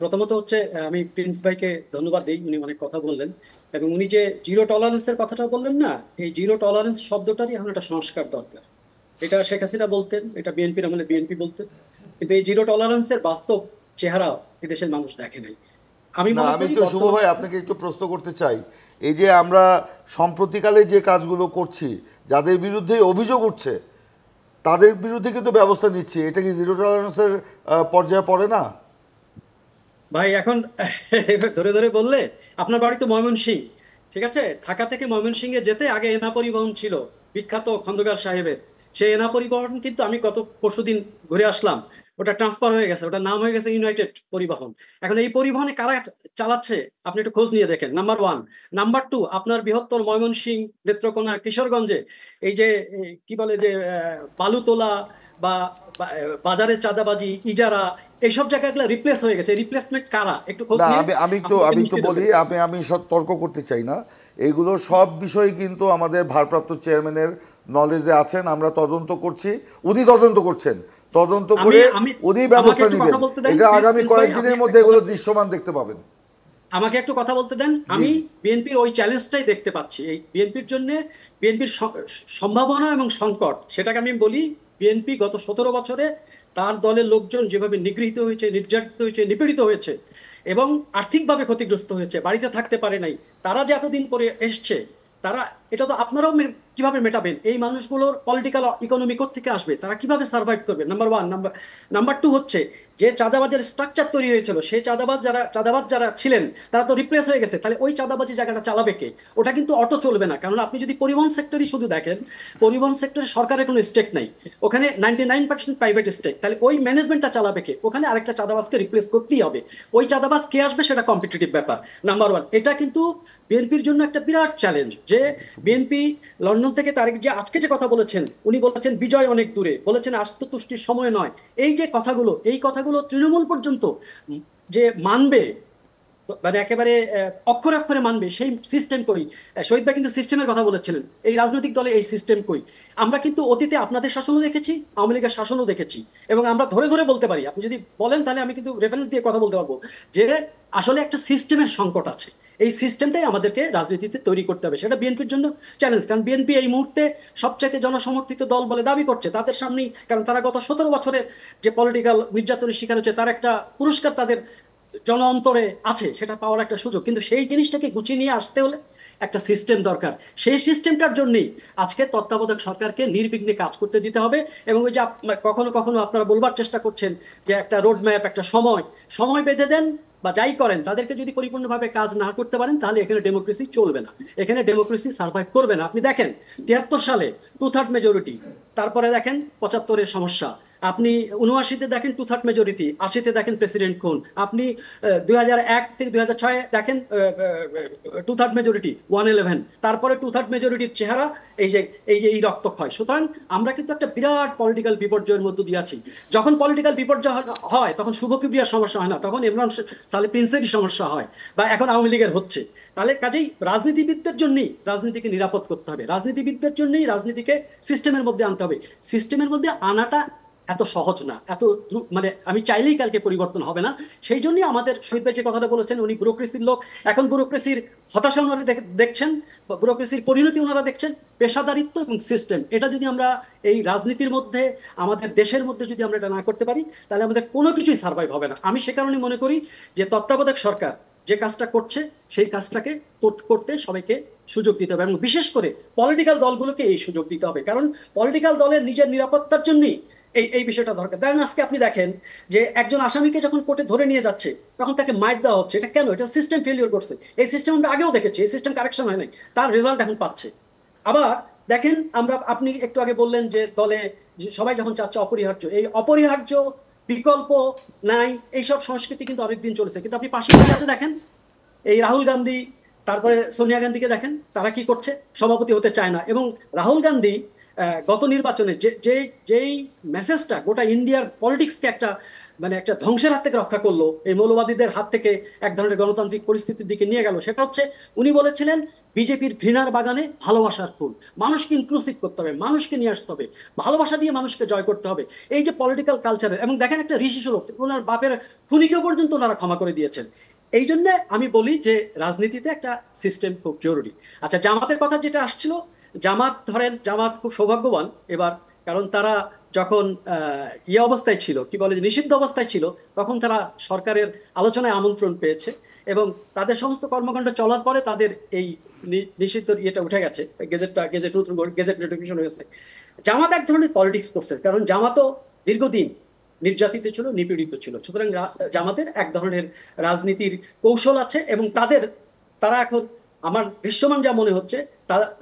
প্রথমত হচ্ছে আমি প্রিন্স ভাইকে ধন্যবাদ দিই, উনি অনেক কথা বললেন। এবং উনি যে জিরো টলারেন্সের কথাটা বললেন না, এই জিরো টলারেন্স শব্দটারই এখন একটা সংস্কার দরকার। এটা শেখ হাসিনা বলতেন, এটা বিএনপির আমলে বিএনপি বলতেন, কিন্তু এই জিরো টলারেন্সের বাস্তব চেহারা এদেশের মানুষ দেখে নাই। আমি না, মনে আমি করি তো শুভ বর্তমানে ভাই আপনাকে একটু প্রশ্ন করতে চাই। এই যে আমরা সম্প্রতিকালে যে কাজগুলো করছি, যাদের বিরুদ্ধে অভিযোগ উঠছে তাদের বিরুদ্ধে কিন্তু ব্যবস্থা নিচ্ছি, এটা কি জিরো টলারেন্সের পর্যায়ে পড়ে না? ভাই এখন ধরে ধরে বললে, আপনার বাড়ি তো ময়মনসিংহ, ঠিক আছে? ঢাকা থেকে ময়মনসিংহে যেতে আগে এনা পরিবহন ছিল, বিখ্যাত খন্দকার সাহেবের। সেই এনা পরিবহন কিন্তু আমি গত পরশুদিন ঘুরে আসলাম, ওটা ট্রান্সফার হয়ে গেছে, ওটার নাম হয়ে গেছে ইউনাইটেড পরিবহন। এখন এই পরিবহনে কারা চালাচ্ছে আপনি একটু খোঁজ নিয়ে দেখেন, নাম্বার ওয়ান। নাম্বার টু, আপনার বৃহত্তর ময়মনসিংহ, নেত্রকোনা, কিশোরগঞ্জে এই যে কি বলে যে বালু তোলা বা বাজারের চাঁদাবাজি, ইজারা, এইসব জায়গাগুলো রিপ্লেস হয়ে গেছে। রিপ্লেসমেন্ট কারা একটু খোঁজ না, নিয়ে আমি আমি একটু আমাকে আমি একটু নিশ্চিত বলি, করবেন। আমি সব তর্ক করতে চাই না। এইগুলো সব বিষয় কিন্তু আমাদের ভারপ্রাপ্ত চেয়ারম্যানের নলেজে আছেন, আমরা তদন্ত করছি, উনি তদন্ত করছেন। তদন্ত আমি করে আমি উনি আমাকে ব্যবস্থা একটু কথা নেবেন। বলতে দেন এটা প্লিজ, আগামী প্রিন্স ভাই, আমি কয়েকদিনের একটা মধ্যে কথা, এগুলো দৃশ্যমান দেখতে পাবেন। আমাকে একটু কথা বলতে দেন। জি, আমি জি। বিএনপির ওই চ্যালেঞ্জটাই দেখতে পাচ্ছি এই বিএনপির জন্য। বিএনপির সম্ভাবনা এবং সংকট, সেটাকে আমি বলি। বিএনপি গত 17 বছরে তার দলের লোকজন যেভাবে নিগৃহীত হয়েছে, নির্যাতিত হয়েছে, নিপীড়িত হয়েছে এবং আর্থিকভাবে ক্ষতিগ্রস্ত হয়েছে, বাড়িতে থাকতে পারে নাই, তারা যে এতদিন পরে এসছে, তারা, এটা তো আপনারাও কিভাবে মেটাবেন? এই মানুষগুলোর পলিটিক্যাল ইকোনমি থেকে আসবে, তারা কিভাবে সার্ভাইভ করবে? Number one. Number number two হচ্ছে, যে চাঁদাবাজের স্ট্রাকচার তৈরি হয়েছিল, সেই চাঁদাবাজ যারা ছিলেন তারা তো রিপ্লেস হয়ে গেছে, তাহলে ওই চাঁদাবাজি জায়গাটা চালাবে কে? ওটা কিন্তু অটো চলবে না, কারণ আপনি যদি পরিবহন সেক্টরই শুধু দেখেন, পরিবহন সেক্টরে সরকারের কোনো স্টেক নাই, ওখানে 99% প্রাইভেট স্টেক, তাহলে ওই ম্যানেজমেন্টটা চালাবে কে? ওখানে আরেকটা চাঁদাবাজকে রিপ্লেস করতেই হবে। ওই চাঁদাবাজ কে আসবে সেটা কম্পিটিটিভ ব্যাপার। নাম্বার ওয়ান, এটা কিন্তু বিএনপির জন্য একটা বিরাট চ্যালেঞ্জ। যে বিএনপি লন্ডন থেকে তারেক যে আজকে যে কথা বলেছেন, উনি বলেছেন বিজয় অনেক দূরে, বলেছেন আত্মতুষ্টির সময় নয়। এই যে কথাগুলো, এই কথাগুলো তৃণমূল পর্যন্ত যে মানবে, মানে একেবারে অক্ষরে অক্ষরে মানবে, সেই সিস্টেম কই? শহীদ ভাই কিন্তু সিস্টেমের কথা বলেছিলেন, এই রাজনৈতিক দলে এই সিস্টেম কই? আমরা কিন্তু অতীতে আপনাদের শাসনও দেখেছি, আওয়ামী লীগের শাসনও দেখেছি, এবং আমরা ধরে ধরে বলতে পারি, আপনি যদি বলেন তাহলে আমি কিন্তু রেফারেন্স দিয়ে কথা বলতে পারবো, যে আসলে একটা সিস্টেমের সংকট আছে। এই সিস্টেমটাই আমাদেরকে রাজনীতিতে তৈরি করতে হবে, সেটা বিএনপির জন্য চ্যালেঞ্জ। কারণ বিএনপি এই মুহূর্তে সবচাইতে জনসমর্থিত দল বলে দাবি করছে তাদের সামনেই, কারণ তারা গত 17 বছরের যে পলিটিক্যাল নির্যাতনের শিকার হচ্ছে, তার একটা পুরস্কার তাদের জন অন্তরে আছে, সেটা পাওয়ার একটা সুযোগ। কিন্তু সেই জিনিসটাকে গুছিয়ে নিয়ে আসতে হলে একটা সিস্টেম দরকার। সেই সিস্টেমটার জন্যই আজকে তত্ত্বাবধায়ক সরকারকে নির্বিঘ্নে কাজ করতে দিতে হবে। এবং ওই যে কখনো কখনো আপনারা বলবার চেষ্টা করছেন যে একটা রোড ম্যাপ, একটা সময় সময় বেঁধে দেন বা যাই করেন, তাদেরকে যদি পরিপূর্ণভাবে কাজ না করতে পারেন, তাহলে এখানে ডেমোক্রেসি চলবে না, এখানে ডেমোক্রেসি সার্ভাইভ করবে না। আপনি দেখেন 73 সালে 2/3 মেজরিটি, তারপরে দেখেন 75-এর সমস্যা, আপনি 79-তে দেখেন 2/3 মেজরিটি, 80-তে দেখেন প্রেসিডেন্ট খুন, আপনি 2001 থেকে 2006 দেখেন 2/3 মেজরিটি 111, তারপরে 2/3 মেজরিটির চেহারা এই যে এই রক্তক্ষয়। সুতরাং আমরা কিন্তু একটা বিরাট পলিটিক্যাল বিপর্যয়ের মধ্য দিয়ে আছি। যখন পলিটিক্যাল বিপর্যয় হয় তখন শুভ কিবরিয়ার সমস্যা হয় না, তখন ইমরান সালে প্রিন্সেরই সমস্যা হয়, বা এখন আওয়ামী লীগের হচ্ছে। তাহলে কাজেই রাজনীতিবিদদের জন্যই রাজনীতিকে নিরাপদ করতে হবে, রাজনীতিবিদদের জন্যই রাজনীতিকে সিস্টেমের মধ্যে আনতে হবে। সিস্টেমের মধ্যে আনাটা এত সহজ না, এত মানে আমি চাইলেই কালকে পরিবর্তন হবে না। সেই জন্যই আমাদের শহীদ ভাই যে কথাটা বলেছেন, উনি ব্যুরোক্রেসির লোক, এখন ব্যুরোক্রেসির হতাশা ওনারা দেখছেন, ব্যুরোক্রেসির পরিণতি ওনারা দেখছেন। পেশাদারিত্ব এবং সিস্টেম, এটা যদি আমরা এই রাজনীতির মধ্যে, আমাদের দেশের মধ্যে যদি আমরা এটা না করতে পারি, তাহলে আমাদের কোনো কিছুই সার্ভাইভ হবে না। আমি সে কারণে মনে করি যে তত্ত্বাবধায়ক সরকার যে কাজটা করছে, সেই কাজটাকে করতে সবাইকে সুযোগ দিতে হবে, এবং বিশেষ করে পলিটিক্যাল দলগুলোকে এই সুযোগ দিতে হবে। কারণ পলিটিক্যাল দলের নিজের নিরাপত্তার জন্যই এই বিষয়টা দরকার। কারণ আজকে আপনি দেখেন যে একজন আসামিকে যখন কোর্টে ধরে নিয়ে যাচ্ছে, তখন তাকে মাইর দেওয়া হচ্ছে। এটা কেন? এটা সিস্টেম ফেলিওর করছে। এই সিস্টেম আমরা আগেও দেখেছি, এই সিস্টেম কারেকশন হয় নাই, তার রেজাল্ট এখন পাচ্ছে। আবার দেখেন, আপনি একটু আগে বললেন যে দলে যে সবাই যখন চাচ্ছে অপরিহার্য, এই অপরিহার্য বিকল্প নাই, এইসব সংস্কৃতি কিন্তু অনেকদিন চলেছে। কিন্তু আপনি পাশাপাশি দেখেন এই রাহুল গান্ধী, তারপরে সোনিয়া গান্ধীকে দেখেন, তারা কি করছে? সভাপতি হতে চায় না। এবং রাহুল গান্ধী গত নির্বাচনে যেই মেসেজটা গোটা ইন্ডিয়ার পলিটিক্সকে একটা, মানে একটা ধ্বংসের হাত থেকে রক্ষা করলো, এই মৌলবাদীদের হাত থেকে এক ধরনের গণতান্ত্রিক পরিস্থিতির দিকে নিয়ে গেল, সেটা হচ্ছে উনি বলেছিলেন বিজেপির ঘৃণার বাগানে ভালোবাসার ফুল। মানুষকে ইনক্লুসিভ করতে হবে, মানুষকে নিয়ে আসতে হবে, ভালোবাসা দিয়ে মানুষকে জয় করতে হবে। এই যে পলিটিক্যাল কালচারের, এবং দেখেন একটা ঋষি সুলভ, ওনার বাপের খুনিকে পর্যন্ত ওনারা ক্ষমা করে দিয়েছেন। এই জন্য আমি বলি যে রাজনীতিতে একটা সিস্টেম খুব জরুরি। আচ্ছা, জামাতের কথা যেটা আসছিল, জামাত ধরেন, জামাত খুব সৌভাগ্যবান এবার, কারণ তারা যখন ইয়ে অবস্থায় ছিল, কি বলে, নিষিদ্ধ অবস্থায় ছিল, তখন তারা সরকারের আলোচনায় আমন্ত্রণ পেয়েছে, এবং তাদের সমস্ত কর্মকাণ্ড চলার পরে তাদের এই নিষিদ্ধ ইয়েটা উঠে গেছে, গেজেট নোটিফিকেশন হয়েছে। জামাত এক ধরনের পলিটিক্স করছে, কারণ জামাতও দীর্ঘদিন নির্যাতিত ছিল, নিপীড়িত ছিল। সুতরাং জামাতের এক ধরনের রাজনীতির কৌশল আছে, এবং তারা এখন আমার দৃশ্যমান যা মনে হচ্ছে,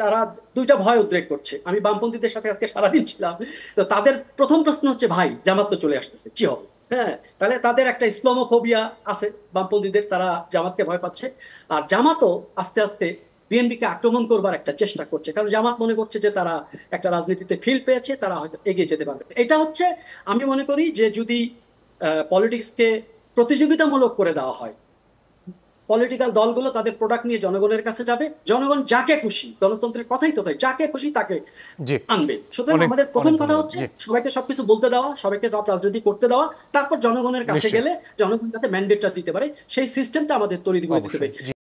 তারা দুইটা ভয় উদ্রেক করছে। আমি বামপন্থীদের সাথে আজকে সারাদিন ছিলাম, তো তাদের প্রথম প্রশ্ন হচ্ছে, ভাই জামাত তো চলে আসতেছে, কি হবে? হ্যাঁ, তাহলে তাদের একটা ইসলামোফোবিয়া আছে বামপন্থীদের, তারা জামাতকে ভয় পাচ্ছে। আর জামাতও আস্তে আস্তে বিএনপিকে আক্রমণ করবার একটা চেষ্টা করছে, কারণ জামাত মনে করছে যে তারা একটা রাজনীতিতে ফিল্ড পেয়েছে, তারা হয়তো এগিয়ে যেতে পারবে। এটা হচ্ছে, আমি মনে করি যে যদি পলিটিক্সকে প্রতিযোগিতামূলক করে দেওয়া হয়, পলিটিক্যাল দলগুলো তাদের প্রোডাক্ট নিয়ে জনগণের কাছে যাবে, জনগণ যাকে খুশি, গণতন্ত্রের কথাই তো তাই, যাকে খুশি তাকে আনবে। সুতরাং আমাদের প্রথম কথা হচ্ছে সবাইকে সবকিছু বলতে দেওয়া, সবাইকে সব রাজনীতি করতে দেওয়া, তারপর জনগণের কাছে গেলে জনগণ যাতে ম্যান্ডেটটা দিতে পারে, সেই সিস্টেমটা আমাদের তৈরি করে দিতে হবে।